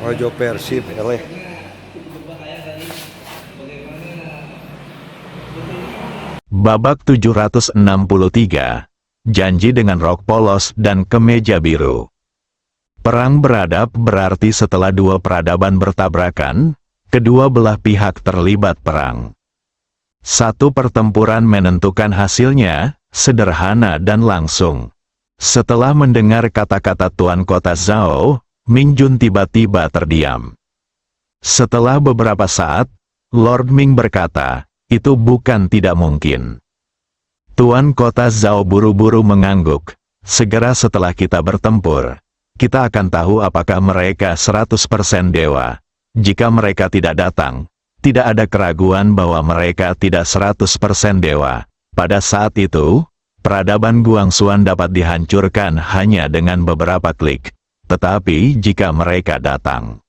Ojo Persib eleh. Babak 763, janji dengan rok polos dan kemeja biru. Perang beradab berarti setelah dua peradaban bertabrakan, kedua belah pihak terlibat perang. Satu pertempuran menentukan hasilnya, sederhana dan langsung. Setelah mendengar kata-kata Tuan Kota Zhao, Ming Jun tiba-tiba terdiam. Setelah beberapa saat, Lord Ming berkata, itu bukan tidak mungkin. Tuan Kota Zhao buru-buru mengangguk, segera setelah kita bertempur, kita akan tahu apakah mereka 100% dewa. Jika mereka tidak datang, tidak ada keraguan bahwa mereka tidak 100% dewa. Pada saat itu, peradaban Guangxuan dapat dihancurkan hanya dengan beberapa klik. Tetapi jika mereka datang.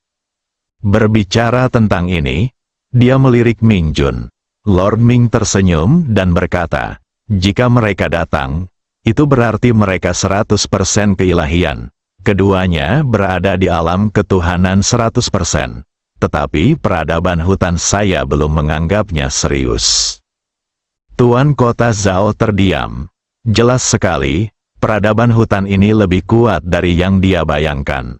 Berbicara tentang ini, dia melirik Ming Jun. Lord Ming tersenyum dan berkata, jika mereka datang, itu berarti mereka 100% keilahian. Keduanya berada di alam ketuhanan 100%. Tetapi peradaban hutan saya belum menganggapnya serius. Tuan Kota Zhao terdiam. Jelas sekali, peradaban hutan ini lebih kuat dari yang dia bayangkan.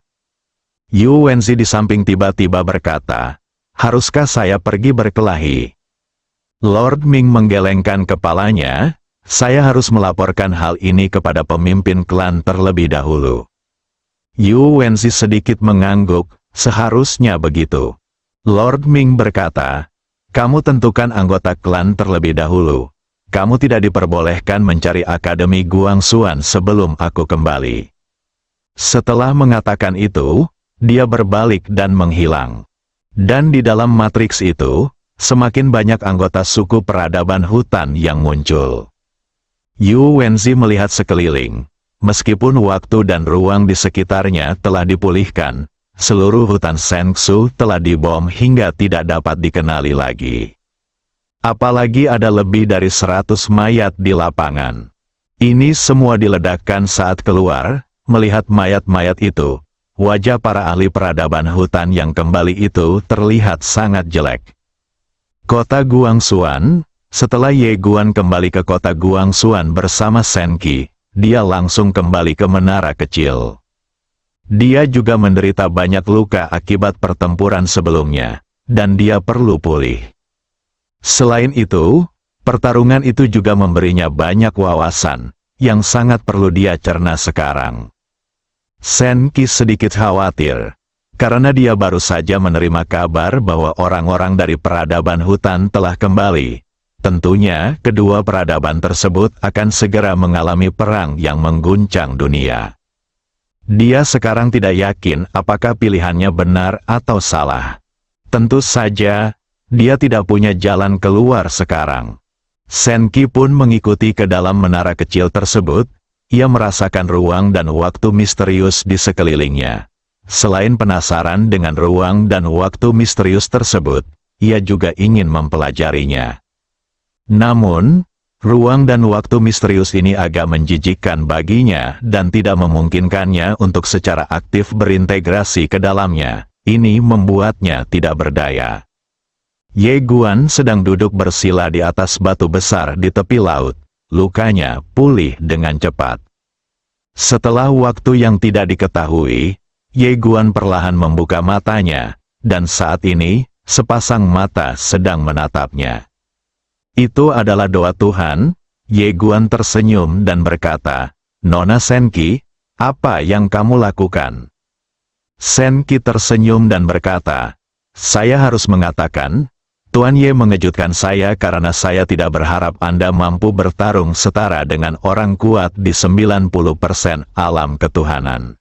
Yu Wenzi di samping tiba-tiba berkata, haruskah saya pergi berkelahi? Lord Ming menggelengkan kepalanya, saya harus melaporkan hal ini kepada pemimpin klan terlebih dahulu. Yu Wenzi sedikit mengangguk, seharusnya begitu. Lord Ming berkata, kamu tentukan anggota klan terlebih dahulu. Kamu tidak diperbolehkan mencari Akademi Guangxuan sebelum aku kembali. Setelah mengatakan itu, dia berbalik dan menghilang. Dan di dalam matriks itu, semakin banyak anggota suku peradaban hutan yang muncul. Yu Wenzi melihat sekeliling. Meskipun waktu dan ruang di sekitarnya telah dipulihkan, seluruh hutan Shengsu telah dibom hingga tidak dapat dikenali lagi. Apalagi ada lebih dari 100 mayat di lapangan. Ini semua diledakkan saat keluar, melihat mayat-mayat itu. Wajah para ahli peradaban hutan yang kembali itu terlihat sangat jelek. Kota Guangxuan, setelah Ye Guan kembali ke kota Guangxuan bersama Shen Qi, dia langsung kembali ke menara kecil. Dia juga menderita banyak luka akibat pertempuran sebelumnya, dan dia perlu pulih. Selain itu, pertarungan itu juga memberinya banyak wawasan, yang sangat perlu dia cerna sekarang. Shen Qi sedikit khawatir, karena dia baru saja menerima kabar bahwa orang-orang dari peradaban hutan telah kembali. Tentunya, kedua peradaban tersebut akan segera mengalami perang yang mengguncang dunia. Dia sekarang tidak yakin apakah pilihannya benar atau salah. Tentu saja, dia tidak punya jalan keluar sekarang. Shen Qi pun mengikuti ke dalam menara kecil tersebut. Ia merasakan ruang dan waktu misterius di sekelilingnya. Selain penasaran dengan ruang dan waktu misterius tersebut, ia juga ingin mempelajarinya. Namun, ruang dan waktu misterius ini agak menjijikkan baginya dan tidak memungkinkannya untuk secara aktif berintegrasi ke dalamnya. Ini membuatnya tidak berdaya. Ye Guan sedang duduk bersila di atas batu besar di tepi laut. Lukanya pulih dengan cepat. Setelah waktu yang tidak diketahui, Ye Guan perlahan membuka matanya, dan saat ini, sepasang mata sedang menatapnya. Itu adalah doa Tuhan. Ye Guan tersenyum dan berkata, Nona Shen Qi, apa yang kamu lakukan? Shen Qi tersenyum dan berkata, saya harus mengatakan, Tuan Ye mengejutkan saya karena saya tidak berharap Anda mampu bertarung setara dengan orang kuat di 90% alam ketuhanan.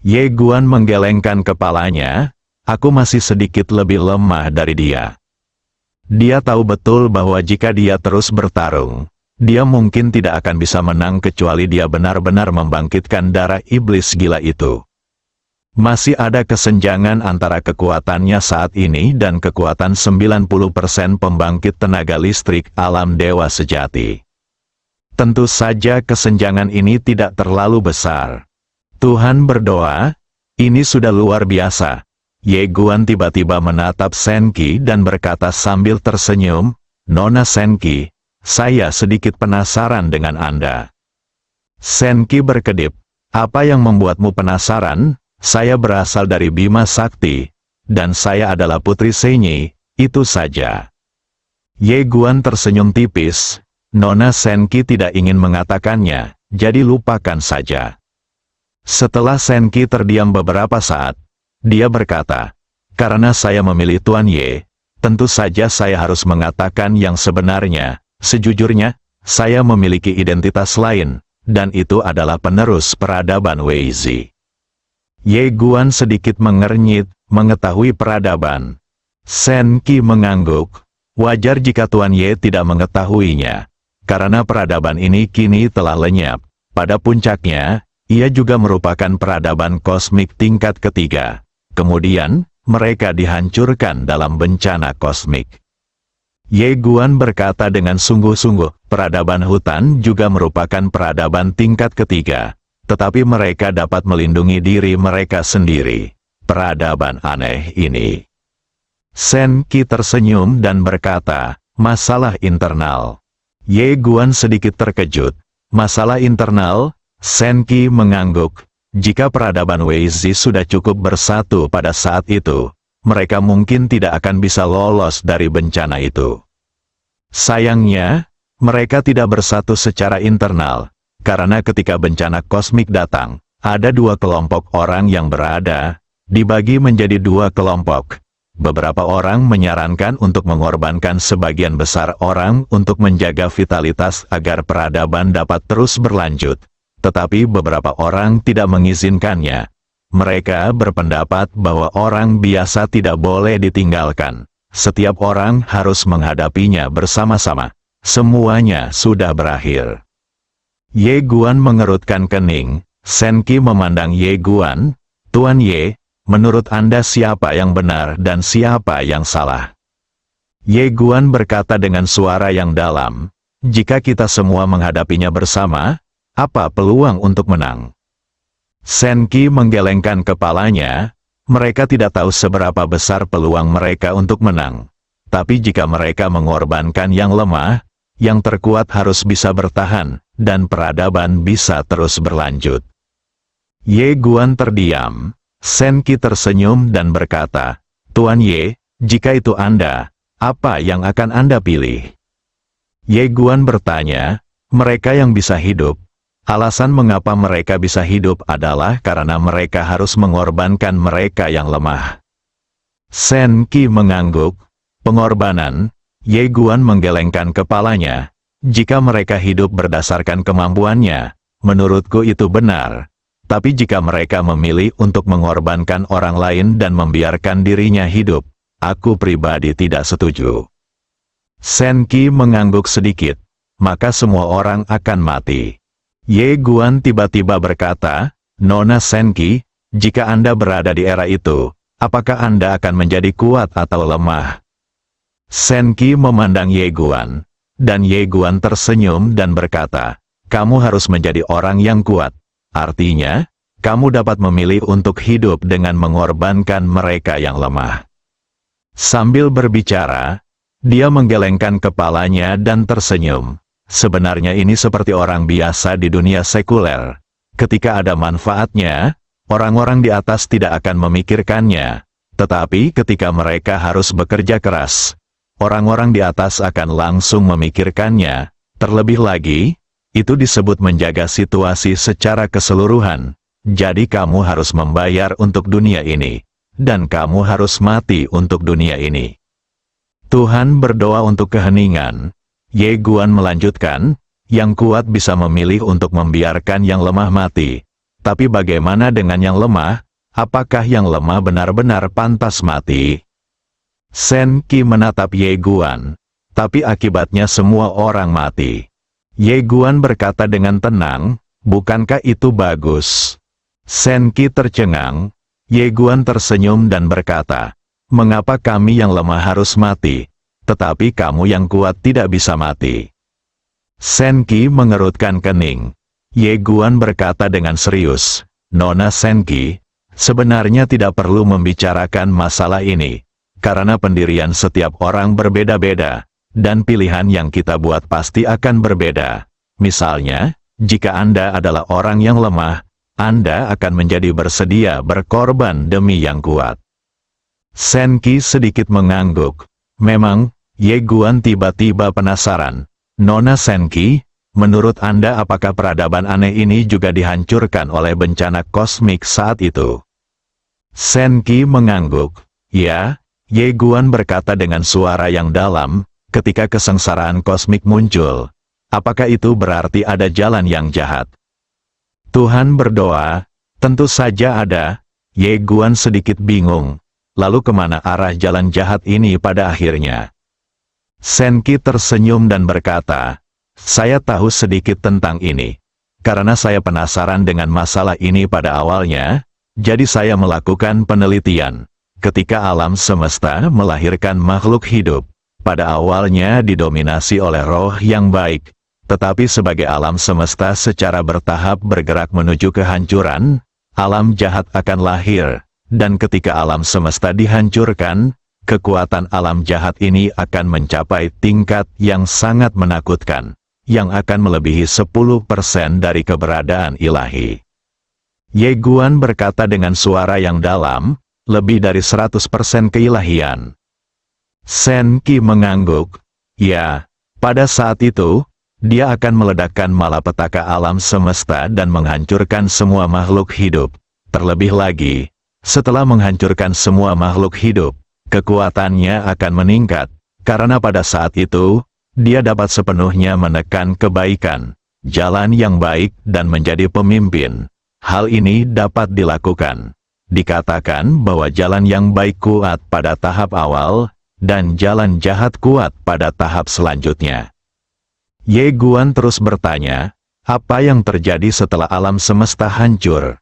Ye Guan menggelengkan kepalanya, aku masih sedikit lebih lemah dari dia. Dia tahu betul bahwa jika dia terus bertarung, dia mungkin tidak akan bisa menang kecuali dia benar-benar membangkitkan darah iblis gila itu. Masih ada kesenjangan antara kekuatannya saat ini dan kekuatan 90% pembangkit tenaga listrik alam dewa sejati. Tentu saja kesenjangan ini tidak terlalu besar. Tuhan berdoa, Ini sudah luar biasa. Ye Guan tiba-tiba menatap Senki dan berkata sambil tersenyum, "Nona Senki, saya sedikit penasaran dengan Anda." Senki berkedip, "Apa yang membuatmu penasaran? Saya berasal dari Bima Sakti, dan saya adalah Putri Senyi, itu saja." Ye Guan tersenyum tipis. Nona Senki tidak ingin mengatakannya, jadi lupakan saja. Setelah Senki terdiam beberapa saat, dia berkata, "Karena saya memilih Tuan Ye, tentu saja saya harus mengatakan yang sebenarnya. Sejujurnya, saya memiliki identitas lain, dan itu adalah penerus peradaban Weizi." Ye Guan sedikit mengernyit, mengetahui peradaban. Senki mengangguk. Wajar jika Tuan Ye tidak mengetahuinya, karena peradaban ini kini telah lenyap. Pada puncaknya, ia juga merupakan peradaban kosmik tingkat ketiga. Kemudian, mereka dihancurkan dalam bencana kosmik. Ye Guan berkata dengan sungguh-sungguh, peradaban hutan juga merupakan peradaban tingkat ketiga, tetapi mereka dapat melindungi diri mereka sendiri. Peradaban aneh ini. Senki tersenyum dan berkata, "Masalah internal." Ye Guan sedikit terkejut. "Masalah internal?" Senki mengangguk. Jika peradaban Weizi sudah cukup bersatu pada saat itu, mereka mungkin tidak akan bisa lolos dari bencana itu. Sayangnya, mereka tidak bersatu secara internal, karena ketika bencana kosmik datang, ada dua kelompok orang yang berada, dibagi menjadi dua kelompok. Beberapa orang menyarankan untuk mengorbankan sebagian besar orang untuk menjaga vitalitas agar peradaban dapat terus berlanjut. Tetapi beberapa orang tidak mengizinkannya. Mereka berpendapat bahwa orang biasa tidak boleh ditinggalkan. Setiap orang harus menghadapinya bersama-sama. Semuanya sudah berakhir. Ye Guan mengerutkan kening. Senki memandang Ye Guan. "Tuan Ye, menurut Anda siapa yang benar dan siapa yang salah?" Ye Guan berkata dengan suara yang dalam, "Jika kita semua menghadapinya bersama, apa peluang untuk menang?" Senki menggelengkan kepalanya. Mereka tidak tahu seberapa besar peluang mereka untuk menang. Tapi jika mereka mengorbankan yang lemah, yang terkuat harus bisa bertahan, dan peradaban bisa terus berlanjut. Ye Guan terdiam. Senki tersenyum dan berkata, "Tuan Ye, jika itu Anda, apa yang akan Anda pilih?" Ye Guan bertanya, "Mereka yang bisa hidup. Alasan mengapa mereka bisa hidup adalah karena mereka harus mengorbankan mereka yang lemah." Senki mengangguk. "Pengorbanan?" Ye Guan menggelengkan kepalanya. "Jika mereka hidup berdasarkan kemampuannya, menurutku itu benar. Tapi jika mereka memilih untuk mengorbankan orang lain dan membiarkan dirinya hidup, aku pribadi tidak setuju." Senki mengangguk sedikit. "Maka semua orang akan mati." Ye Guan tiba-tiba berkata, "Nona Senki, jika Anda berada di era itu, apakah Anda akan menjadi kuat atau lemah?" Senki memandang Ye Guan, dan Ye Guan tersenyum dan berkata, "Kamu harus menjadi orang yang kuat. Artinya, kamu dapat memilih untuk hidup dengan mengorbankan mereka yang lemah." Sambil berbicara, dia menggelengkan kepalanya dan tersenyum. Sebenarnya ini seperti orang biasa di dunia sekuler. Ketika ada manfaatnya, orang-orang di atas tidak akan memikirkannya. Tetapi ketika mereka harus bekerja keras, orang-orang di atas akan langsung memikirkannya. Terlebih lagi, itu disebut menjaga situasi secara keseluruhan. Jadi kamu harus membayar untuk dunia ini, dan kamu harus mati untuk dunia ini. Tuhan berdoa untuk keheningan. Ye Guan melanjutkan, "Yang kuat bisa memilih untuk membiarkan yang lemah mati. Tapi bagaimana dengan yang lemah? Apakah yang lemah benar-benar pantas mati?" Senki menatap Ye Guan. "Tapi akibatnya semua orang mati." Ye Guan berkata dengan tenang, "Bukankah itu bagus?" Senki tercengang. Ye Guan tersenyum dan berkata, "Mengapa kami yang lemah harus mati? Tetapi kamu yang kuat tidak bisa mati?" Senki mengerutkan kening. Ye Guan berkata dengan serius, "Nona Senki, Sebenarnya tidak perlu membicarakan masalah ini, karena pendirian setiap orang berbeda-beda, dan pilihan yang kita buat pasti akan berbeda. Misalnya, jika Anda adalah orang yang lemah, Anda akan menjadi bersedia berkorban demi yang kuat. Senki sedikit mengangguk. Memang, Ye Guan tiba-tiba penasaran. Nona Senki, menurut Anda apakah peradaban aneh ini juga dihancurkan oleh bencana kosmik saat itu? Senki mengangguk. Ya, Ye Guan berkata dengan suara yang dalam, ketika kesengsaraan kosmik muncul. Apakah itu berarti ada jalan yang jahat? Tuhan berdoa, tentu saja ada. Ye Guan sedikit bingung. Lalu kemana arah jalan jahat ini pada akhirnya? Senki tersenyum dan berkata, saya tahu sedikit tentang ini. Karena saya penasaran dengan masalah ini pada awalnya, jadi saya melakukan penelitian. Ketika alam semesta melahirkan makhluk hidup, pada awalnya didominasi oleh roh yang baik, tetapi sebagai alam semesta secara bertahap bergerak menuju kehancuran, alam jahat akan lahir, dan ketika alam semesta dihancurkan, kekuatan alam jahat ini akan mencapai tingkat yang sangat menakutkan, yang akan melebihi 10% dari keberadaan ilahi. Ye Guan berkata dengan suara yang dalam, lebih dari 100% keilahian. Senki mengangguk. Ya, pada saat itu, dia akan meledakkan malapetaka alam semesta dan menghancurkan semua makhluk hidup. Terlebih lagi, setelah menghancurkan semua makhluk hidup, kekuatannya akan meningkat, karena pada saat itu, dia dapat sepenuhnya menekan kebaikan, jalan yang baik dan menjadi pemimpin. Hal ini dapat dilakukan. Dikatakan bahwa jalan yang baik kuat pada tahap awal, dan jalan jahat kuat pada tahap selanjutnya. Ye Guan terus bertanya, apa yang terjadi setelah alam semesta hancur?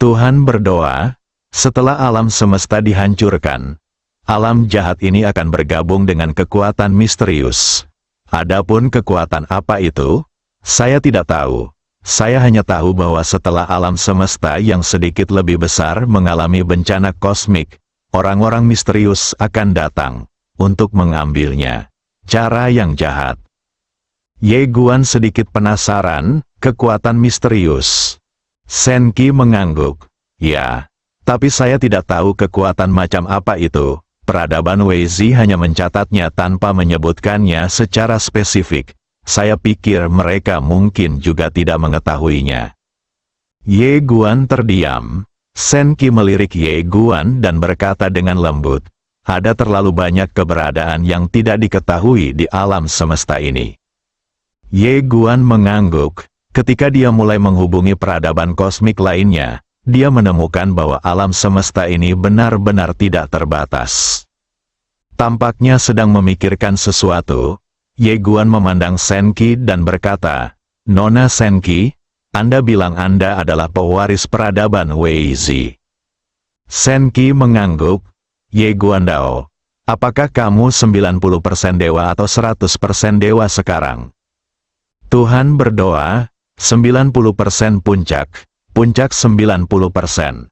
Tuhan berdoa, setelah alam semesta dihancurkan, alam jahat ini akan bergabung dengan kekuatan misterius. Adapun kekuatan apa itu? Saya tidak tahu. Saya hanya tahu bahwa setelah alam semesta yang sedikit lebih besar mengalami bencana kosmik, orang-orang misterius akan datang untuk mengambilnya. Cara yang jahat. Ye Guan sedikit penasaran, kekuatan misterius. Senki mengangguk. Ya, tapi saya tidak tahu kekuatan macam apa itu. Peradaban Weizi hanya mencatatnya tanpa menyebutkannya secara spesifik. Saya pikir mereka mungkin juga tidak mengetahuinya. Ye Guan terdiam. Senki melirik Ye Guan dan berkata dengan lembut, ada terlalu banyak keberadaan yang tidak diketahui di alam semesta ini. Ye Guan mengangguk. Ketika dia mulai menghubungi peradaban kosmik lainnya, dia menemukan bahwa alam semesta ini benar-benar tidak terbatas. Tampaknya sedang memikirkan sesuatu, Ye Guan memandang Senki dan berkata, Nona Senki, Anda bilang Anda adalah pewaris peradaban Weizi. Senki mengangguk, Ye Guan Dao, apakah kamu 90% dewa atau 100% dewa sekarang? Tuhan berdoa, 90% puncak, puncak 90%.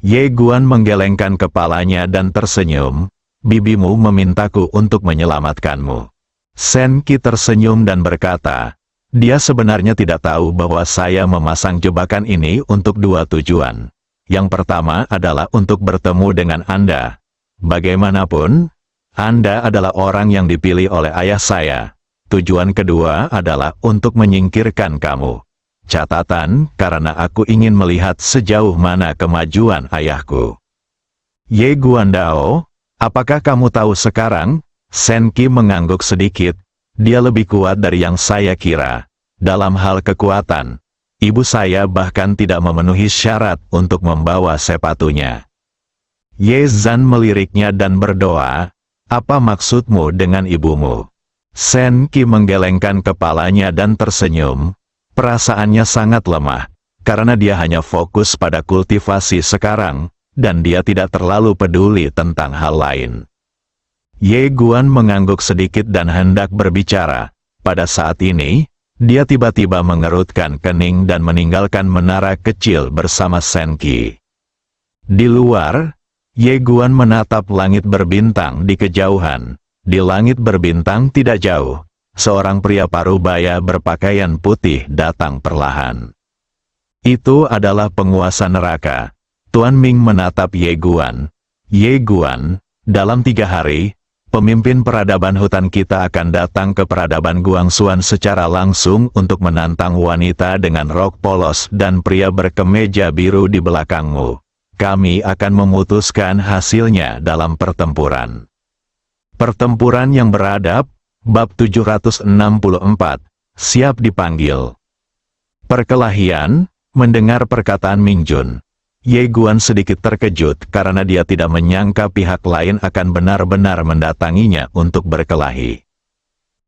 Ye Guan menggelengkan kepalanya dan tersenyum, bibimu memintaku untuk menyelamatkanmu. Senki tersenyum dan berkata, dia sebenarnya tidak tahu bahwa saya memasang jebakan ini untuk dua tujuan. Yang pertama adalah untuk bertemu dengan Anda. Bagaimanapun, Anda adalah orang yang dipilih oleh ayah saya. Tujuan kedua adalah untuk menyingkirkan kamu. Catatan, karena aku ingin melihat sejauh mana kemajuan ayahku. Ye Guan Dao, apakah kamu tahu sekarang? Senki mengangguk sedikit. Dia lebih kuat dari yang saya kira. Dalam hal kekuatan, ibu saya bahkan tidak memenuhi syarat untuk membawa sepatunya. Ye Zan meliriknya dan berdoa, apa maksudmu dengan ibumu? Senki menggelengkan kepalanya dan tersenyum. Perasaannya sangat lemah, karena dia hanya fokus pada kultivasi sekarang, dan dia tidak terlalu peduli tentang hal lain. Ye Guan mengangguk sedikit dan hendak berbicara. Pada saat ini, dia tiba-tiba mengerutkan kening dan meninggalkan menara kecil bersama Senki. Di luar, Ye Guan menatap langit berbintang di kejauhan. Di langit berbintang tidak jauh, seorang pria parubaya berpakaian putih datang perlahan. Itu adalah penguasa neraka. Tuan Ming menatap Ye Guan. Ye Guan, dalam 3 hari, pemimpin peradaban hutan kita akan datang ke peradaban Guangxuan secara langsung untuk menantang wanita dengan rok polos dan pria berkemeja biru di belakangmu. Kami akan memutuskan hasilnya dalam pertempuran. Pertempuran yang beradab, bab 764, siap dipanggil. Perkelahian. Mendengar perkataan Ming Jun, Ye Guan sedikit terkejut karena dia tidak menyangka pihak lain akan benar-benar mendatanginya untuk berkelahi.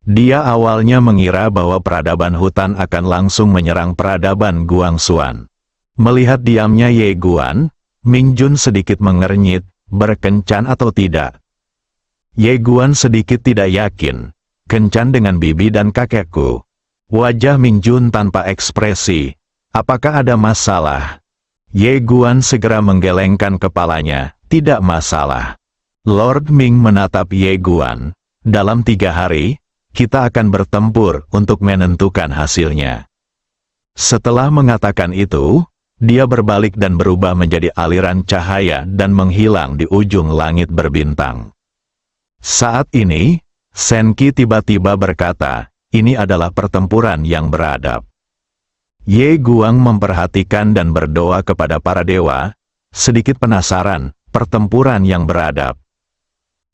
Dia awalnya mengira bahwa peradaban hutan akan langsung menyerang peradaban Guangxuan. Melihat diamnya Ye Guan, Ming Jun sedikit mengernyit, berkencan atau tidak. Ye Guan sedikit tidak yakin, kencan dengan bibi dan kakekku. Wajah Ming Jun tanpa ekspresi. Apakah ada masalah? Ye Guan segera menggelengkan kepalanya, tidak masalah. Lord Ming menatap Ye Guan. Dalam 3 hari, kita akan bertempur untuk menentukan hasilnya. Setelah mengatakan itu, dia berbalik dan berubah menjadi aliran cahaya dan menghilang di ujung langit berbintang. Saat ini, Shen Qi tiba-tiba berkata, ini adalah pertempuran yang beradab. Ye Guan memperhatikan dan berdoa kepada para dewa, sedikit penasaran, pertempuran yang beradab.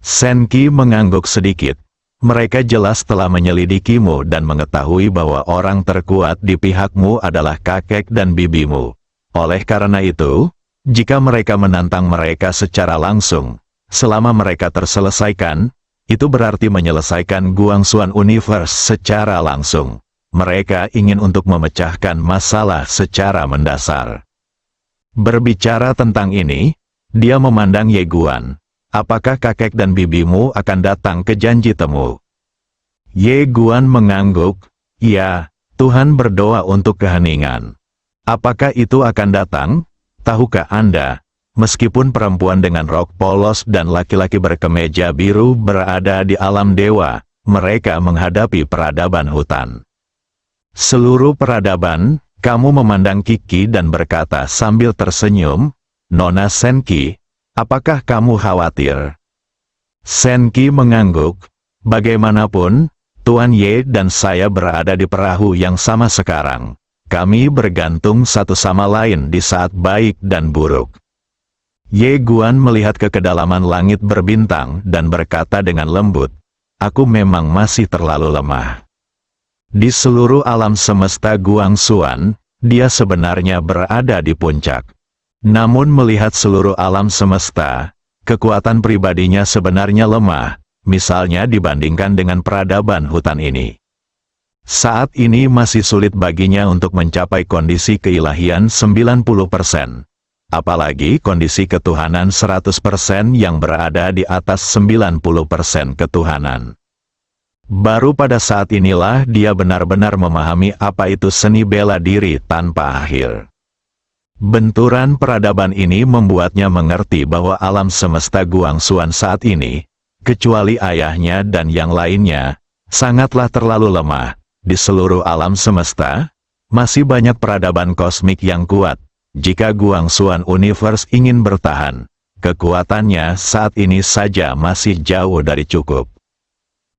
Shen Qi mengangguk sedikit. Mereka jelas telah menyelidikimu dan mengetahui bahwa orang terkuat di pihakmu adalah kakek dan bibimu. Oleh karena itu, jika mereka menantang mereka secara langsung, selama mereka terselesaikan, itu berarti menyelesaikan Guangxuan Universe secara langsung. Mereka ingin untuk memecahkan masalah secara mendasar. Berbicara tentang ini, dia memandang Ye Guan. Apakah kakek dan bibimu akan datang ke janji temu? Ye Guan mengangguk, ya, Tuhan berdoa untuk keheningan. Apakah itu akan datang? Tahukah Anda, meskipun perempuan dengan rok polos dan laki-laki berkemeja biru berada di alam dewa, mereka menghadapi peradaban hutan. Seluruh peradaban, kamu memandang Kiki dan berkata sambil tersenyum, Nona Shen Qi, apakah kamu khawatir? Shen Qi mengangguk, bagaimanapun, Tuan Ye dan saya berada di perahu yang sama sekarang. Kami bergantung satu sama lain di saat baik dan buruk. Ye Guan melihat ke kedalaman langit berbintang dan berkata dengan lembut, aku memang masih terlalu lemah. Di seluruh alam semesta Guangxuan, dia sebenarnya berada di puncak. Namun melihat seluruh alam semesta, kekuatan pribadinya sebenarnya lemah, misalnya dibandingkan dengan peradaban hutan ini. Saat ini masih sulit baginya untuk mencapai kondisi keilahian 90%. Apalagi kondisi ketuhanan 100% yang berada di atas 90% ketuhanan. Baru pada saat inilah dia benar-benar memahami apa itu seni bela diri tanpa akhir. Benturan peradaban ini membuatnya mengerti bahwa alam semesta Guangxuan saat ini, kecuali ayahnya dan yang lainnya, sangatlah terlalu lemah. Di seluruh alam semesta, masih banyak peradaban kosmik yang kuat. Jika Guangxuan Universe ingin bertahan, kekuatannya saat ini saja masih jauh dari cukup.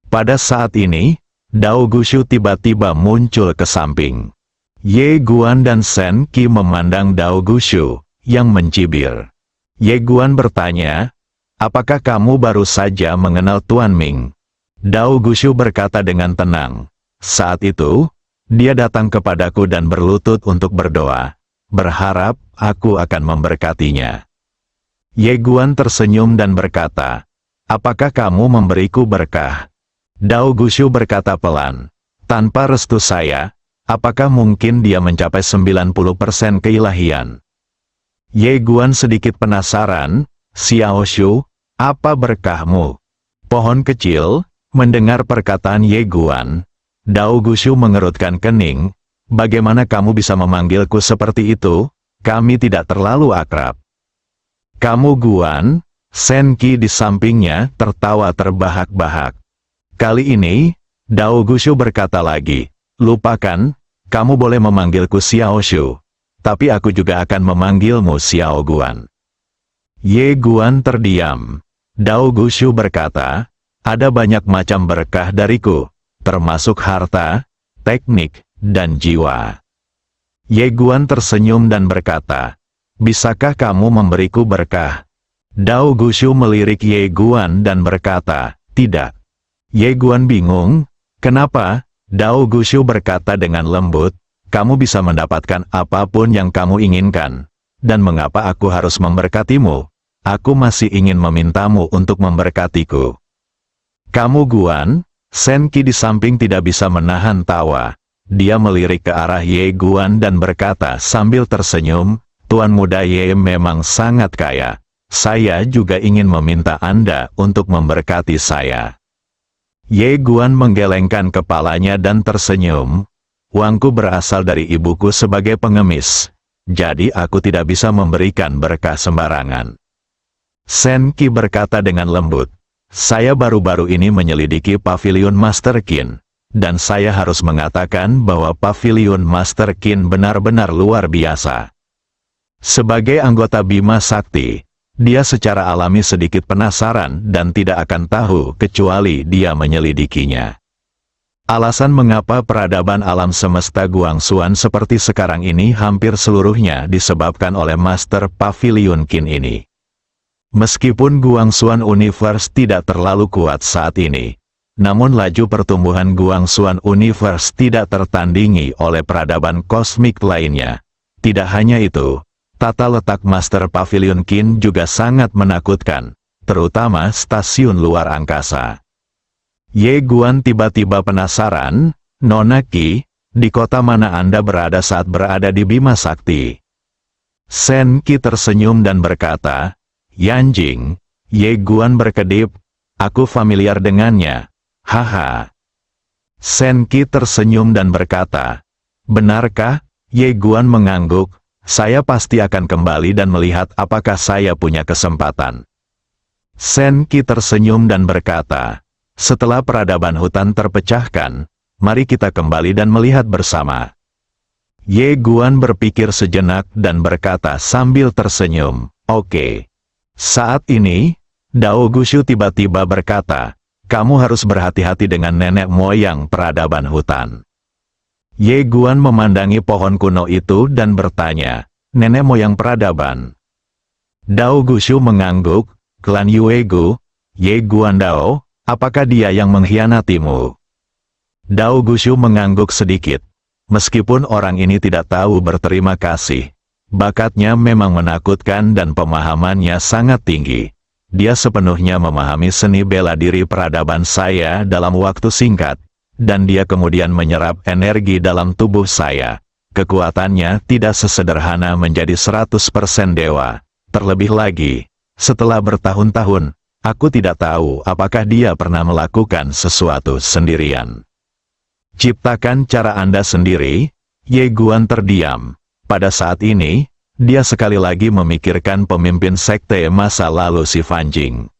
Pada saat ini, Dao Gushu tiba-tiba muncul ke samping. Ye Guan dan Shen Qi memandang Dao Gushu, yang mencibir. Ye Guan bertanya, apakah kamu baru saja mengenal Tuan Ming? Dao Gushu berkata dengan tenang. Saat itu, dia datang kepadaku dan berlutut untuk berdoa, berharap aku akan memberkatinya. Ye Guan tersenyum dan berkata, apakah kamu memberiku berkah? Dao Gushu berkata pelan, tanpa restu saya, apakah mungkin dia mencapai 90% keilahian? Ye Guan sedikit penasaran, Xiao Shu, apa berkahmu? Pohon kecil, mendengar perkataan Ye Guan, Dao Gushu mengerutkan kening, bagaimana kamu bisa memanggilku seperti itu? Kami tidak terlalu akrab. Kamu Guan? Senki di sampingnya tertawa terbahak-bahak. Kali ini, Dao Gushu berkata lagi, lupakan, kamu boleh memanggilku Xiao Shu. Tapi aku juga akan memanggilmu Xiao Guan. Ye Guan terdiam. Dao Gushu berkata, ada banyak macam berkah dariku, termasuk harta, teknik, dan jiwa. Ye Guan tersenyum dan berkata, bisakah kamu memberiku berkah? Dao Gushu melirik Ye Guan dan berkata, tidak. Ye Guan bingung, kenapa? Dao Gushu berkata dengan lembut, kamu bisa mendapatkan apapun yang kamu inginkan. Dan mengapa aku harus memberkatimu? Aku masih ingin memintamu untuk memberkatiku. Kamu Guan? Senki di samping tidak bisa menahan tawa. Dia melirik ke arah Ye Guan dan berkata sambil tersenyum, Tuan muda Ye memang sangat kaya. Saya juga ingin meminta Anda untuk memberkati saya. Ye Guan menggelengkan kepalanya dan tersenyum. Uangku berasal dari ibuku sebagai pengemis. Jadi aku tidak bisa memberikan berkah sembarangan. Senki berkata dengan lembut, saya baru-baru ini menyelidiki Pavilion Master Qin, dan saya harus mengatakan bahwa Pavilion Master Qin benar-benar luar biasa. Sebagai anggota Bima Sakti, dia secara alami sedikit penasaran dan tidak akan tahu kecuali dia menyelidikinya. Alasan mengapa peradaban alam semesta Guangxuan seperti sekarang ini hampir seluruhnya disebabkan oleh Master Pavilion Qin ini. Meskipun Guangxuan Universe tidak terlalu kuat saat ini, namun laju pertumbuhan Guangxuan Universe tidak tertandingi oleh peradaban kosmik lainnya. Tidak hanya itu, tata letak Master Pavilion Qin juga sangat menakutkan, terutama stasiun luar angkasa. Ye Guan tiba-tiba penasaran, Nona Qi, di kota mana Anda berada saat berada di Bima Sakti? Senki tersenyum dan berkata, Yanjing. Ye Guan berkedip, aku familiar dengannya. Haha. Senki tersenyum dan berkata, benarkah? Ye Guan mengangguk, saya pasti akan kembali dan melihat apakah saya punya kesempatan. Senki tersenyum dan berkata, setelah peradaban hutan terpecahkan, mari kita kembali dan melihat bersama. Ye Guan berpikir sejenak dan berkata sambil tersenyum, oke. Saat ini, Dao Gushu tiba-tiba berkata, kamu harus berhati-hati dengan nenek moyang peradaban hutan. Ye Guan memandangi pohon kuno itu dan bertanya, nenek moyang peradaban. Dao Gushu mengangguk, klan Yuegu, Ye Guan Dao, apakah dia yang mengkhianatimu? Dao Gushu mengangguk sedikit. Meskipun orang ini tidak tahu berterima kasih, bakatnya memang menakutkan dan pemahamannya sangat tinggi. Dia sepenuhnya memahami seni bela diri peradaban saya dalam waktu singkat, dan dia kemudian menyerap energi dalam tubuh saya. Kekuatannya tidak sesederhana menjadi 100% dewa. Terlebih lagi, setelah bertahun-tahun, aku tidak tahu apakah dia pernah melakukan sesuatu sendirian. Ciptakan cara Anda sendiri. Ye Guan terdiam. Pada saat ini, dia sekali lagi memikirkan pemimpin sekte masa lalu si Fanjing.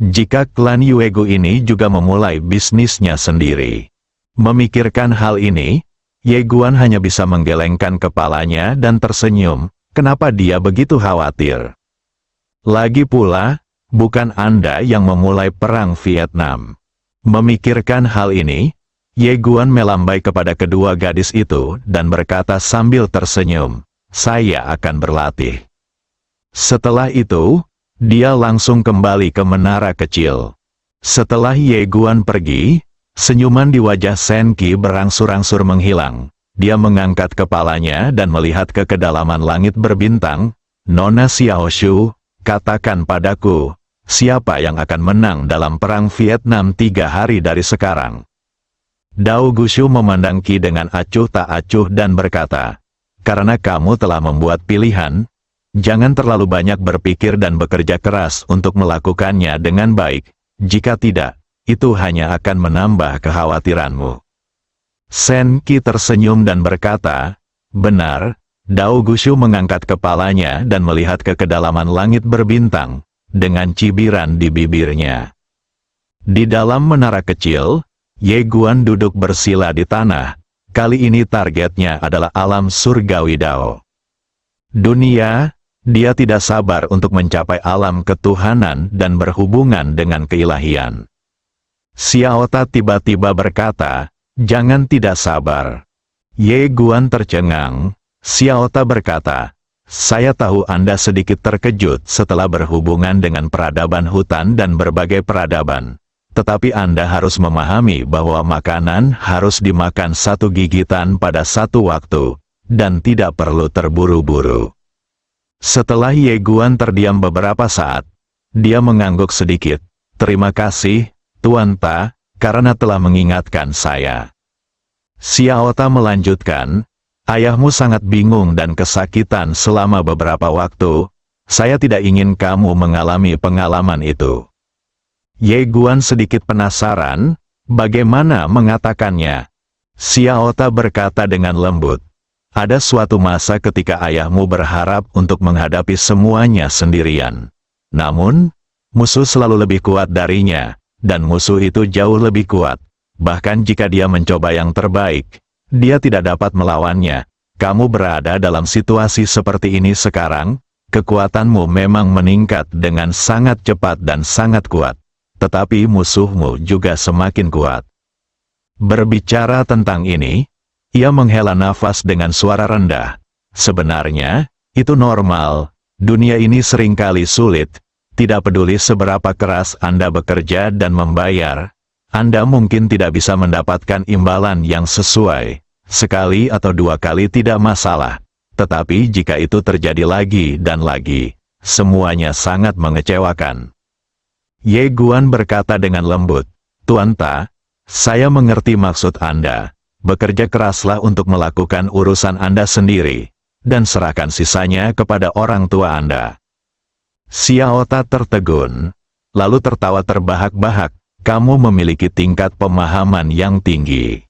Jika klan Yuegu ini juga memulai bisnisnya sendiri. Memikirkan hal ini, Ye Guan hanya bisa menggelengkan kepalanya dan tersenyum, kenapa dia begitu khawatir? Lagi pula, bukan Anda yang memulai perang Vietnam. Memikirkan hal ini, Ye Guan melambai kepada kedua gadis itu dan berkata sambil tersenyum, saya akan berlatih. Setelah itu, dia langsung kembali ke menara kecil. Setelah Ye Guan pergi, senyuman di wajah Senki berangsur-angsur menghilang. Dia mengangkat kepalanya dan melihat ke kedalaman langit berbintang. Nona Xiao Shu, katakan padaku, siapa yang akan menang dalam perang Vietnam 3 hari dari sekarang? Dao Gushu memandang Qi dengan acuh tak acuh dan berkata, karena kamu telah membuat pilihan, jangan terlalu banyak berpikir dan bekerja keras untuk melakukannya dengan baik, jika tidak, itu hanya akan menambah kekhawatiranmu. Senki tersenyum dan berkata, benar, Dao Gushu mengangkat kepalanya dan melihat ke kedalaman langit berbintang, dengan cibiran di bibirnya. Di dalam menara kecil, Ye Guan duduk bersila di tanah. Kali ini targetnya adalah alam surgawi Dao. Dunia, dia tidak sabar untuk mencapai alam ketuhanan dan berhubungan dengan keilahian. Xiaota tiba-tiba berkata, "Jangan tidak sabar." Ye Guan tercengang. Xiaota berkata, "Saya tahu Anda sedikit terkejut setelah berhubungan dengan peradaban hutan dan berbagai peradaban. Tetapi Anda harus memahami bahwa makanan harus dimakan satu gigitan pada satu waktu, dan tidak perlu terburu-buru." Setelah Ye Guan terdiam beberapa saat, dia mengangguk sedikit. "Terima kasih, Tuan Ta, karena telah mengingatkan saya." Xiaota melanjutkan, "Ayahmu sangat bingung dan kesakitan selama beberapa waktu. Saya tidak ingin kamu mengalami pengalaman itu." Ye Guan sedikit penasaran, bagaimana mengatakannya. Xiaota berkata dengan lembut, "Ada suatu masa ketika ayahmu berharap untuk menghadapi semuanya sendirian. Namun, musuh selalu lebih kuat darinya, dan musuh itu jauh lebih kuat. Bahkan jika dia mencoba yang terbaik, dia tidak dapat melawannya. Kamu berada dalam situasi seperti ini sekarang, kekuatanmu memang meningkat dengan sangat cepat dan sangat kuat. Tetapi musuhmu juga semakin kuat." Berbicara tentang ini, ia menghela nafas dengan suara rendah. "Sebenarnya, itu normal. Dunia ini seringkali sulit. Tidak peduli seberapa keras Anda bekerja dan membayar, Anda mungkin tidak bisa mendapatkan imbalan yang sesuai. Sekali atau dua kali tidak masalah. Tetapi jika itu terjadi lagi dan lagi, semuanya sangat mengecewakan." Ye Guan berkata dengan lembut, "Tuan Ta, saya mengerti maksud Anda. Bekerja keraslah untuk melakukan urusan Anda sendiri, dan serahkan sisanya kepada orang tua Anda." Xiaota tertegun, lalu tertawa terbahak-bahak. "Kamu memiliki tingkat pemahaman yang tinggi."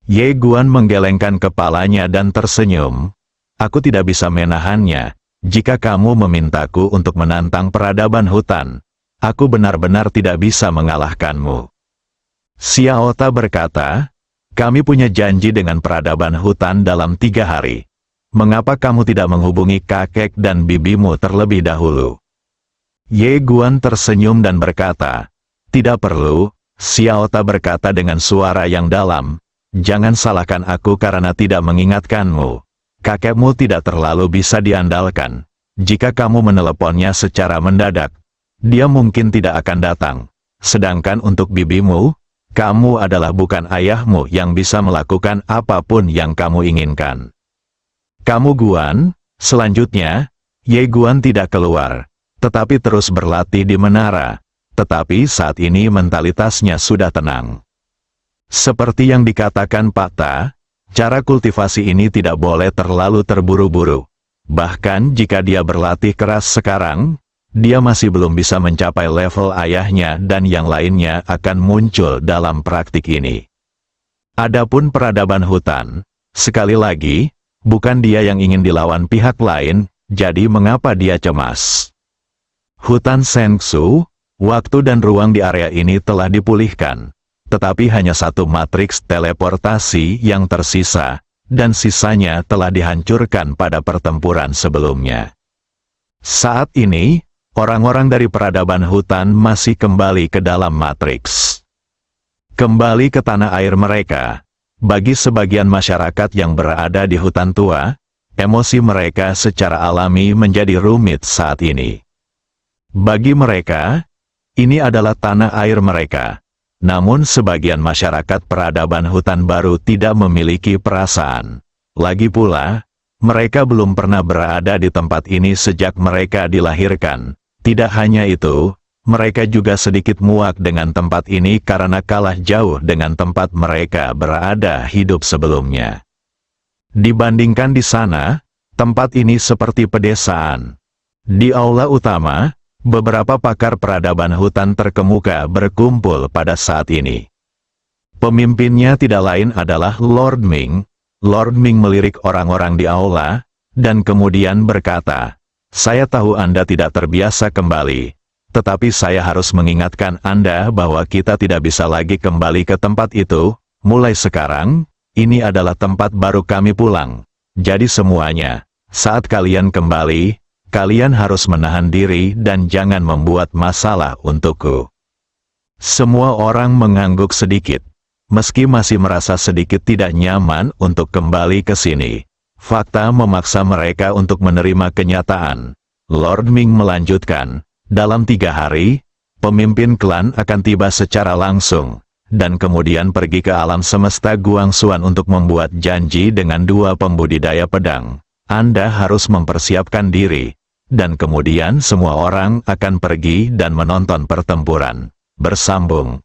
Ye Guan menggelengkan kepalanya dan tersenyum. "Aku tidak bisa menahannya. Jika kamu memintaku untuk menantang peradaban hutan, aku benar-benar tidak bisa mengalahkanmu." Xiaota berkata, "Kami punya janji dengan peradaban hutan dalam 3 hari. Mengapa kamu tidak menghubungi kakek dan bibimu terlebih dahulu?" Ye Guan tersenyum dan berkata, "Tidak perlu." Xiaota berkata dengan suara yang dalam, "Jangan salahkan aku karena tidak mengingatkanmu. Kakekmu tidak terlalu bisa diandalkan. Jika kamu meneleponnya secara mendadak, dia mungkin tidak akan datang. Sedangkan untuk bibimu, kamu adalah bukan ayahmu yang bisa melakukan apapun yang kamu inginkan." "Kamu Guan." Selanjutnya, Ye Guan tidak keluar, tetapi terus berlatih di menara. Tetapi saat ini mentalitasnya sudah tenang. Seperti yang dikatakan Pak Ta, cara kultivasi ini tidak boleh terlalu terburu-buru. Bahkan jika dia berlatih keras sekarang, dia masih belum bisa mencapai level ayahnya dan yang lainnya akan muncul dalam praktik ini. Adapun peradaban hutan, sekali lagi, bukan dia yang ingin dilawan pihak lain, jadi mengapa dia cemas? Hutan Shengsu, waktu dan ruang di area ini telah dipulihkan. Tetapi hanya satu matriks teleportasi yang tersisa, dan sisanya telah dihancurkan pada pertempuran sebelumnya. Saat ini, orang-orang dari peradaban hutan masih kembali ke dalam matriks. Kembali ke tanah air mereka. Bagi sebagian masyarakat yang berada di hutan tua, emosi mereka secara alami menjadi rumit saat ini. Bagi mereka, ini adalah tanah air mereka. Namun sebagian masyarakat peradaban hutan baru tidak memiliki perasaan. Lagi pula, mereka belum pernah berada di tempat ini sejak mereka dilahirkan. Tidak hanya itu, mereka juga sedikit muak dengan tempat ini karena kalah jauh dengan tempat mereka berada hidup sebelumnya. Dibandingkan di sana, tempat ini seperti pedesaan. Di aula utama, beberapa pakar peradaban hutan terkemuka berkumpul pada saat ini. Pemimpinnya tidak lain adalah Lord Ming. Lord Ming melirik orang-orang di aula, dan kemudian berkata, "Saya tahu Anda tidak terbiasa kembali, tetapi saya harus mengingatkan Anda bahwa kita tidak bisa lagi kembali ke tempat itu. Mulai sekarang, ini adalah tempat baru kami pulang. Jadi semuanya, saat kalian kembali, kalian harus menahan diri dan jangan membuat masalah untukku." Semua orang mengangguk sedikit, meski masih merasa sedikit tidak nyaman untuk kembali ke sini. Fakta memaksa mereka untuk menerima kenyataan. Lord Ming melanjutkan, "Dalam 3 hari, pemimpin klan akan tiba secara langsung, dan kemudian pergi ke alam semesta Guangxuan untuk membuat janji dengan 2 pembudidaya pedang. Anda harus mempersiapkan diri, dan kemudian semua orang akan pergi dan menonton pertempuran." Bersambung.